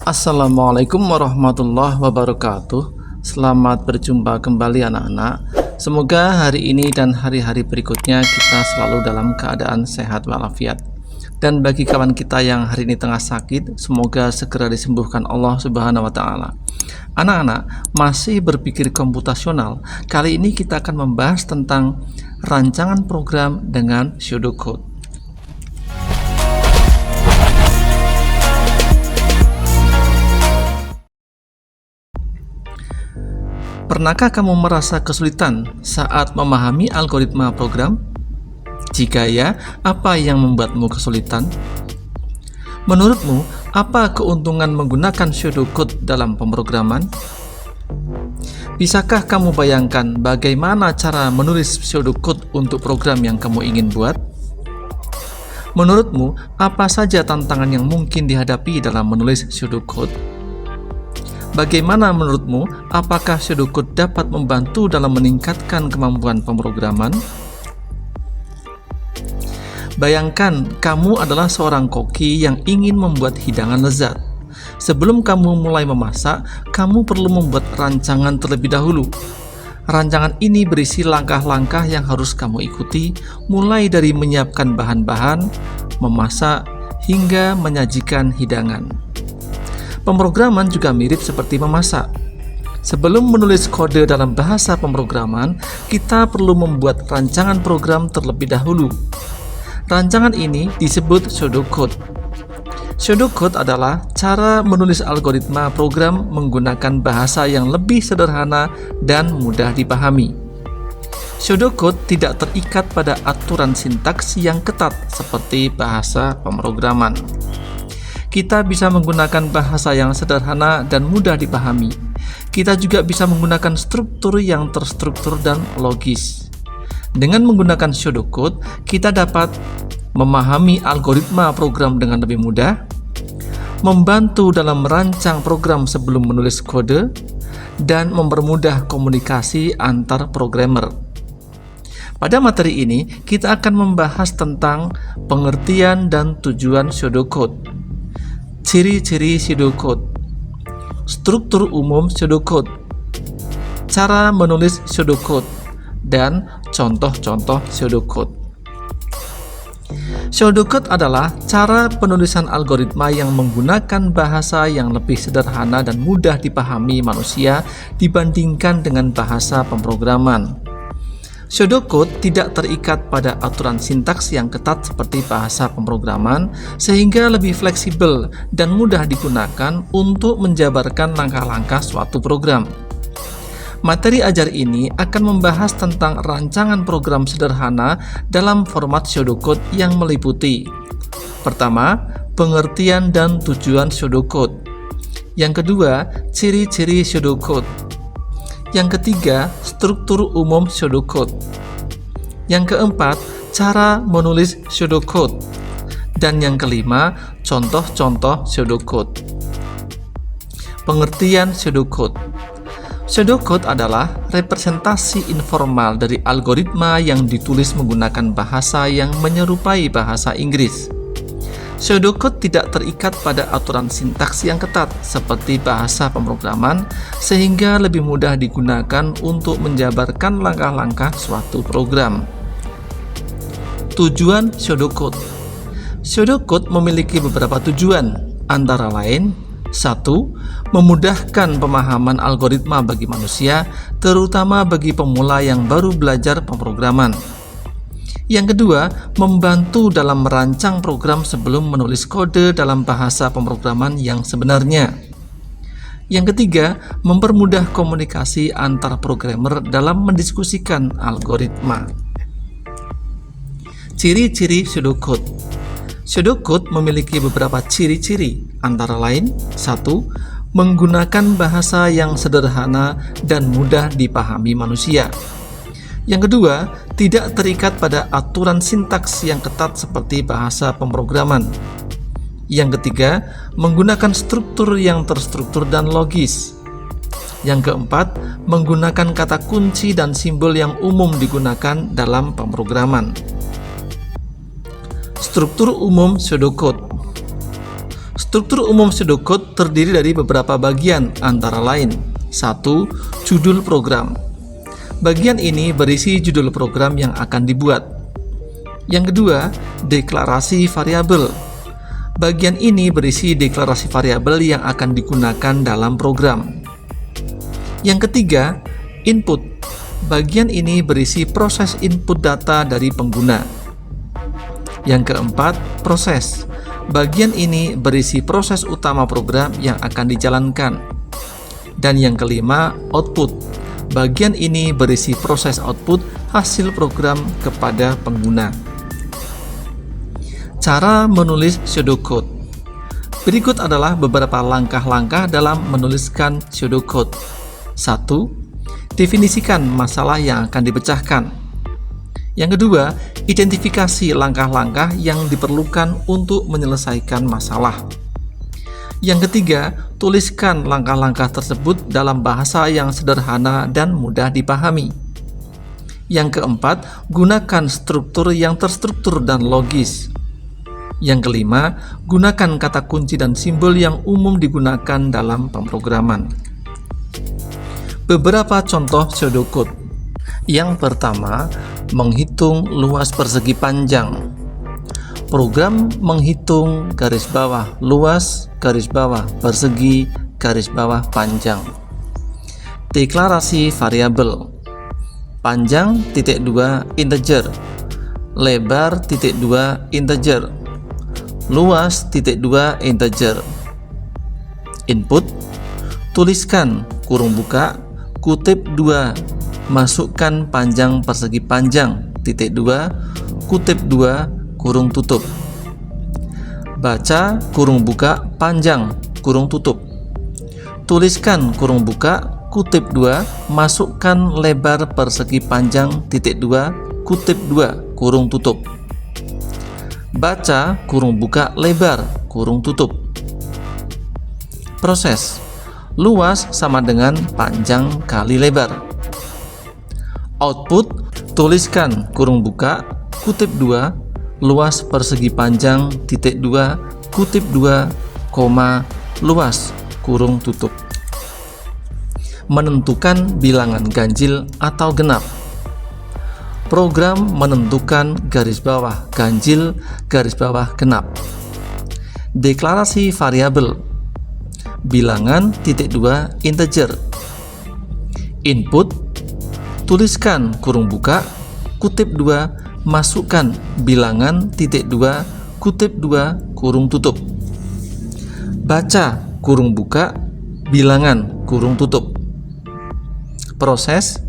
Assalamualaikum warahmatullahi wabarakatuh. Selamat berjumpa kembali anak-anak. Semoga hari ini dan hari-hari berikutnya kita selalu dalam keadaan sehat walafiat. Dan bagi kawan kita yang hari ini tengah sakit, semoga segera disembuhkan Allah Subhanahu wa taala. Anak-anak, masih berpikir komputasional. Kali ini kita akan membahas tentang rancangan program dengan pseudocode. Pernahkah kamu merasa kesulitan saat memahami algoritma program? Jika ya, apa yang membuatmu kesulitan? Menurutmu, apa keuntungan menggunakan pseudocode dalam pemrograman? Bisakah kamu bayangkan bagaimana cara menulis pseudocode untuk program yang kamu ingin buat? Menurutmu, apa saja tantangan yang mungkin dihadapi dalam menulis pseudocode? Bagaimana menurutmu, apakah pseudocode dapat membantu dalam meningkatkan kemampuan pemrograman? Bayangkan, kamu adalah seorang koki yang ingin membuat hidangan lezat. Sebelum kamu mulai memasak, kamu perlu membuat rancangan terlebih dahulu. Rancangan ini berisi langkah-langkah yang harus kamu ikuti, mulai dari menyiapkan bahan-bahan, memasak, hingga menyajikan hidangan. Pemrograman juga mirip seperti memasak. Sebelum menulis kode dalam bahasa pemrograman, kita perlu membuat rancangan program terlebih dahulu. Rancangan ini disebut pseudocode. Pseudocode adalah cara menulis algoritma program menggunakan bahasa yang lebih sederhana dan mudah dipahami. Pseudocode tidak terikat pada aturan sintaks yang ketat seperti bahasa pemrograman. Kita bisa menggunakan bahasa yang sederhana dan mudah dipahami. Kita juga bisa menggunakan struktur yang terstruktur dan logis. Dengan menggunakan pseudocode, kita dapat memahami algoritma program dengan lebih mudah, membantu dalam merancang program sebelum menulis kode, dan mempermudah komunikasi antar programmer. Pada materi ini, kita akan membahas tentang pengertian dan tujuan pseudocode, ciri-ciri pseudocode, struktur umum pseudocode, cara menulis pseudocode, dan contoh-contoh pseudocode. Pseudocode adalah cara penulisan algoritma yang menggunakan bahasa yang lebih sederhana dan mudah dipahami manusia dibandingkan dengan bahasa pemrograman. Pseudocode tidak terikat pada aturan sintaks yang ketat seperti bahasa pemrograman, sehingga lebih fleksibel dan mudah digunakan untuk menjabarkan langkah-langkah suatu program. Materi ajar ini akan membahas tentang rancangan program sederhana dalam format pseudocode yang meliputi: pertama, pengertian dan tujuan pseudocode; yang kedua, ciri-ciri pseudocode; yang ketiga, struktur umum pseudocode; yang keempat, cara menulis pseudocode; dan yang kelima, contoh-contoh pseudocode. Pengertian pseudocode. Pseudocode adalah representasi informal dari algoritma yang ditulis menggunakan bahasa yang menyerupai bahasa Inggris. Pseudocode tidak terikat pada aturan sintaks yang ketat seperti bahasa pemrograman, sehingga lebih mudah digunakan untuk menjabarkan langkah-langkah suatu program. Tujuan pseudocode. Pseudocode memiliki beberapa tujuan, antara lain: 1. Memudahkan pemahaman algoritma bagi manusia, terutama bagi pemula yang baru belajar pemrograman. Yang kedua, membantu dalam merancang program sebelum menulis kode dalam bahasa pemrograman yang sebenarnya. Yang ketiga, mempermudah komunikasi antar programmer dalam mendiskusikan algoritma. Ciri-ciri pseudocode. Pseudocode memiliki beberapa ciri-ciri, antara lain: 1. Menggunakan bahasa yang sederhana dan mudah dipahami manusia. Yang kedua, tidak terikat pada aturan sintaks yang ketat seperti bahasa pemrograman. Yang ketiga, menggunakan struktur yang terstruktur dan logis. Yang keempat, menggunakan kata kunci dan simbol yang umum digunakan dalam pemrograman. Struktur umum pseudocode. Struktur umum pseudocode terdiri dari beberapa bagian, antara lain: 1. Judul program. Bagian ini berisi judul program yang akan dibuat. Yang kedua, deklarasi variabel. Bagian ini berisi deklarasi variabel yang akan digunakan dalam program. Yang ketiga, input. Bagian ini berisi proses input data dari pengguna. Yang keempat, proses. Bagian ini berisi proses utama program yang akan dijalankan. Dan yang kelima, output. Bagian ini berisi proses output hasil program kepada pengguna. Cara menulis pseudocode. Berikut adalah beberapa langkah-langkah dalam menuliskan pseudocode. 1. Definisikan masalah yang akan dipecahkan. Yang kedua, identifikasi langkah-langkah yang diperlukan untuk menyelesaikan masalah. Yang ketiga, tuliskan langkah-langkah tersebut dalam bahasa yang sederhana dan mudah dipahami. Yang keempat, gunakan struktur yang terstruktur dan logis. Yang kelima, gunakan kata kunci dan simbol yang umum digunakan dalam pemrograman. Beberapa contoh pseudocode. Yang pertama, menghitung luas persegi panjang. Program menghitung garis bawah luas, garis bawah persegi, garis bawah panjang. Deklarasi variabel. Panjang (2) integer, lebar (2) integer, luas (2) integer. Input. Tuliskan kurung buka kutip 2 masukkan panjang persegi panjang (2) kutip 2 kurung tutup. Baca kurung buka panjang kurung tutup. Tuliskan kurung buka kutip 2 masukkan lebar persegi panjang (2) kutip 2 kurung tutup. Baca kurung buka lebar kurung tutup. Proses. Luas sama dengan panjang kali lebar. Output. Tuliskan kurung buka kutip 2 luas persegi panjang (2) kutip 2, luas kurung tutup. Menentukan bilangan ganjil atau genap. Program menentukan garis bawah ganjil, garis bawah genap. Deklarasi variabel. Bilangan (2) integer. Input. Tuliskan kurung buka kutip 2 masukkan bilangan (2) kutip 2 kurung tutup. Baca kurung buka bilangan kurung tutup. Proses.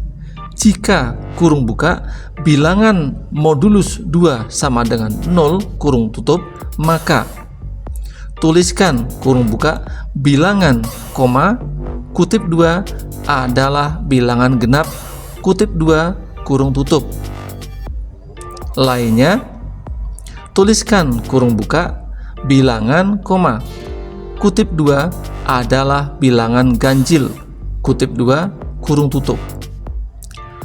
Jika kurung buka bilangan modulus 2 sama dengan 0 kurung tutup, maka tuliskan kurung buka bilangan koma kutip 2 adalah bilangan genap kutip 2 kurung tutup. Lainnya, tuliskan kurung buka bilangan koma kutip 2 adalah bilangan ganjil kutip 2 kurung tutup.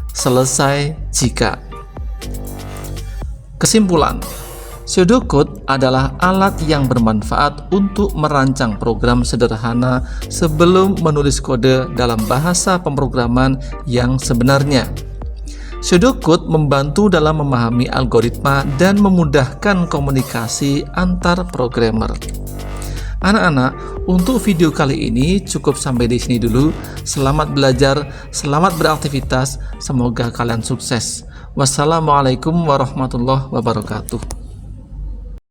Selesai jika. Kesimpulan. Pseudocode adalah alat yang bermanfaat untuk merancang program sederhana sebelum menulis kode dalam bahasa pemrograman yang sebenarnya. Pseudocode membantu dalam memahami algoritma dan memudahkan komunikasi antar programmer. Anak-anak, untuk video kali ini cukup sampai di sini dulu. Selamat belajar, selamat beraktivitas, semoga kalian sukses. Wassalamualaikum warahmatullahi wabarakatuh.